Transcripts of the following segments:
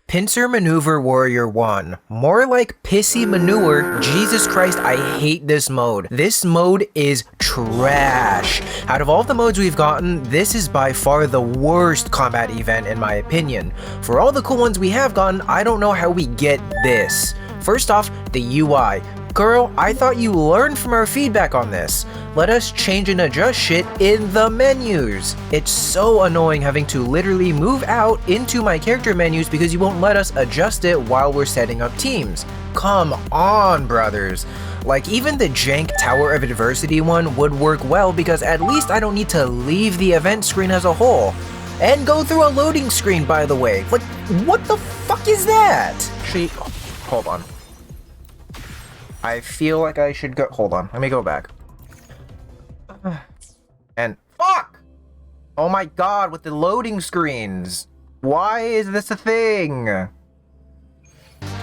Pincer Maneuver Warrior 1. More like pissy manure. Jesus Christ, I hate this mode. This mode is trash. Out of all the modes we've gotten, this is by far the worst combat event in my opinion. For all the cool ones we have gotten, I don't know how we get this. First off, the UI. Kuro, I thought you learned from our feedback on this. Let us change and adjust shit in the menus. It's so annoying having to literally move out into my character menus because you won't let us adjust it while we're setting up teams. Come on, brothers. Like, even the jank Tower of Adversity one would work well because at least I don't need to leave the event screen as a whole. And go through a loading screen, by the way. Like, what the fuck is that? Actually, hold on. I feel like I should go. Hold on, let me go back. And fuck! Oh my god, with the loading screens. Why is this a thing?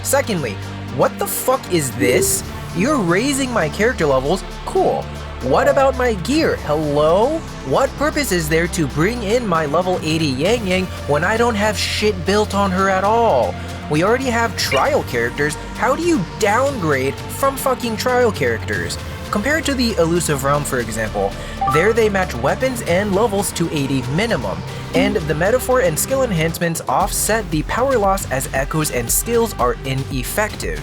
Secondly, what the fuck is this? You're raising my character levels? Cool. What about my gear? Hello? What purpose is there to bring in my level 80 Yang Yang when I don't have shit built on her at all? We already have trial characters. How do you downgrade from fucking trial characters? Compared to the Elusive Realm, for example, there they match weapons and levels to 80 minimum, and the metaphor and skill enhancements offset the power loss as echoes and skills are ineffective.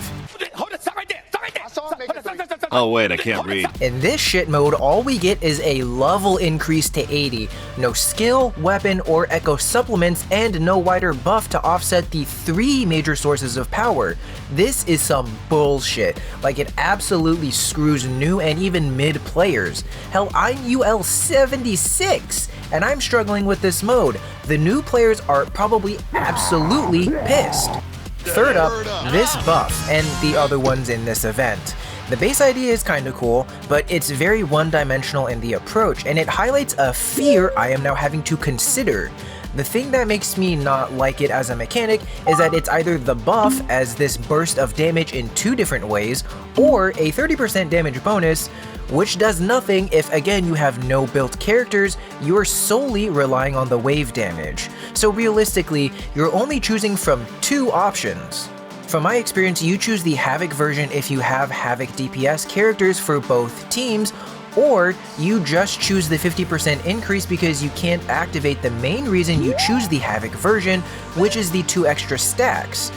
Oh wait, I can't read. In this shit mode, all we get is a level increase to 80, no skill, weapon, or echo supplements, and no wider buff to offset the 3 major sources of power. This is some bullshit. Like, it absolutely screws new and even mid players. Hell, I'm UL 76, and I'm struggling with this mode. The new players are probably absolutely pissed. Third up, this buff, and the other ones in this event. The base idea is kinda cool, but it's very one-dimensional in the approach, and it highlights a fear I am now having to consider. The thing that makes me not like it as a mechanic is that it's either the buff as this burst of damage in 2 different ways, or a 30% damage bonus, which does nothing if, again, you have no built characters, you're solely relying on the wave damage. So realistically, you're only choosing from 2 options. From my experience, you choose the Havoc version if you have Havoc DPS characters for both teams, or you just choose the 50% increase because you can't activate the main reason you choose the Havoc version, which is the 2 extra stacks.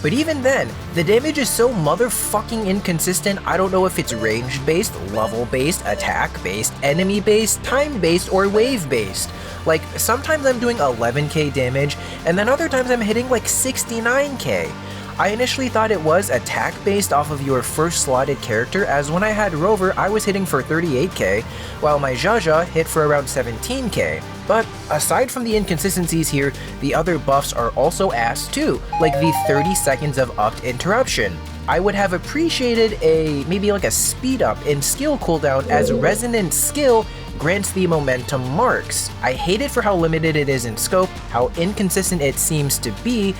But even then, the damage is so motherfucking inconsistent, I don't know if it's range-based, level-based, attack-based, enemy-based, time-based, or wave-based. Like, sometimes I'm doing 11k damage, and then other times I'm hitting like 69k. I initially thought it was attack based off of your first slotted character, as when I had Rover I was hitting for 38k, while my Jaja hit for around 17k. But aside from the inconsistencies here, the other buffs are also ass too, like the 30 seconds of upped interruption. I would have appreciated maybe like a speed up in skill cooldown, as resonant skill grants the momentum marks. I hate it for how limited it is in scope, how inconsistent it seems to be,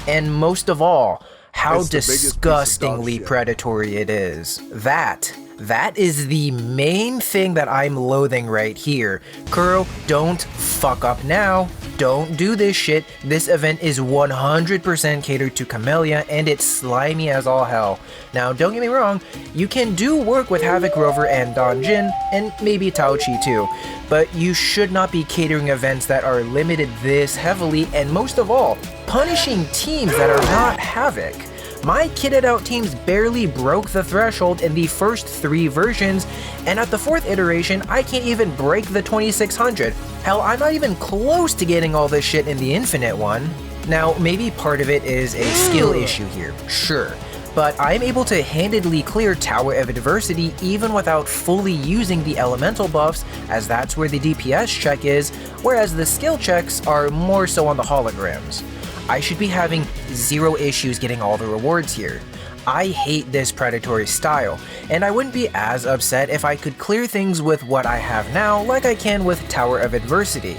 and most of all, how disgustingly predatory it is. That is the main thing that I'm loathing right here. Kuro, don't fuck up now. Don't do this shit. This event is 100% catered to Camellya, and it's slimy as all hell. Now, don't get me wrong, you can do work with Havoc, Rover, and Danjin, and maybe Taochi too, but you should not be catering events that are limited this heavily, and most of all, punishing teams that are not Havoc. My kitted out teams barely broke the threshold in the first 3 versions, and at the 4th iteration, I can't even break the 2600. Hell, I'm not even close to getting all this shit in the Infinite one. Now, maybe part of it is a skill issue here, sure, but I'm able to handedly clear Tower of Adversity even without fully using the elemental buffs, as that's where the DPS check is, whereas the skill checks are more so on the holograms. I should be having 0 issues getting all the rewards here. I hate this predatory style, and I wouldn't be as upset if I could clear things with what I have now like I can with Tower of Adversity.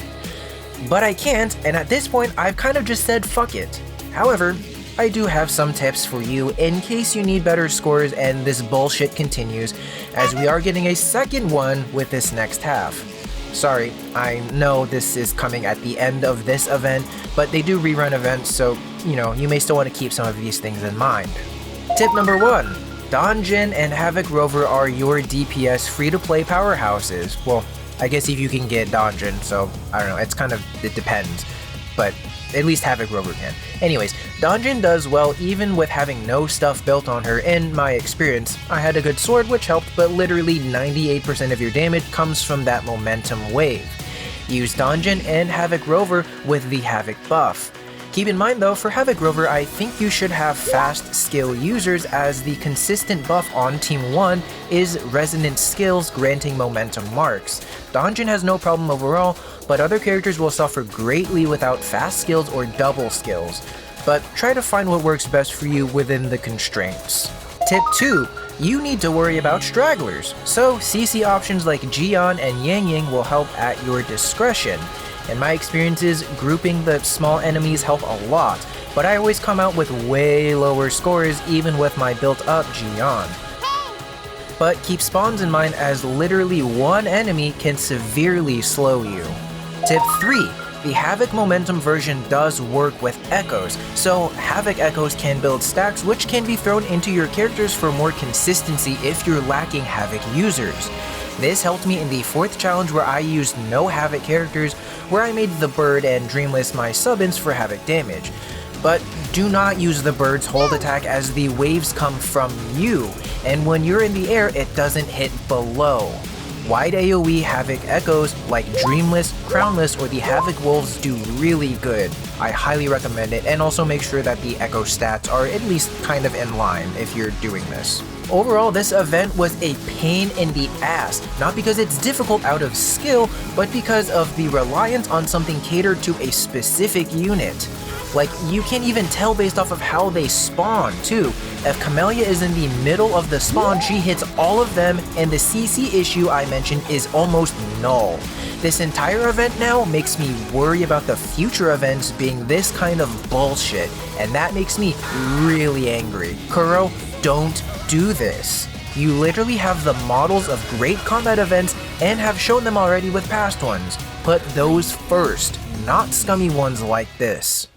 But I can't, and at this point I've kind of just said fuck it. However, I do have some tips for you in case you need better scores and this bullshit continues, as we are getting a second one with this next half. Sorry, I know this is coming at the end of this event, but they do rerun events, so, you may still want to keep some of these things in mind. Tip number 1. Danjin and Havoc Rover are your DPS free-to-play powerhouses. Well, I guess if you can get Danjin, so I don't know, it depends. But at least Havoc Rover can. Anyways, Danjin does well even with having no stuff built on her. In my experience, I had a good sword which helped, but literally 98% of your damage comes from that momentum wave. Use Danjin and Havoc Rover with the Havoc buff. Keep in mind though, for Havoc Rover, I think you should have fast skill users, as the consistent buff on Team 1 is resonant skills granting momentum marks. Danjin has no problem overall, but other characters will suffer greatly without fast skills or double skills. But try to find what works best for you within the constraints. Tip 2. You need to worry about stragglers, so CC options like Jian and Yang Yang will help at your discretion. In my experiences, grouping the small enemies help a lot, but I always come out with way lower scores even with my built-up Jian. But keep spawns in mind, as literally one enemy can severely slow you. Tip 3. The Havoc Momentum version does work with echoes, so Havoc echoes can build stacks which can be thrown into your characters for more consistency if you're lacking Havoc users. This helped me in the 4th challenge where I used no Havoc characters, where I made the Bird and Dreamless my sub-ins for Havoc damage. But do not use the Bird's hold attack, as the waves come from you, and when you're in the air it doesn't hit below. Wide AoE Havoc echoes like Dreamless, Crownless, or the Havoc Wolves do really good. I highly recommend it, and also make sure that the echo stats are at least kind of in line if you're doing this. Overall, this event was a pain in the ass, not because it's difficult out of skill, but because of the reliance on something catered to a specific unit. Like, you can't even tell based off of how they spawn, too. If Camellya is in the middle of the spawn, she hits all of them, and the CC issue I mentioned is almost null. This entire event now makes me worry about the future events being this kind of bullshit, and that makes me really angry. Kuro, don't do this. You literally have the models of great combat events and have shown them already with past ones. Put those first, not scummy ones like this.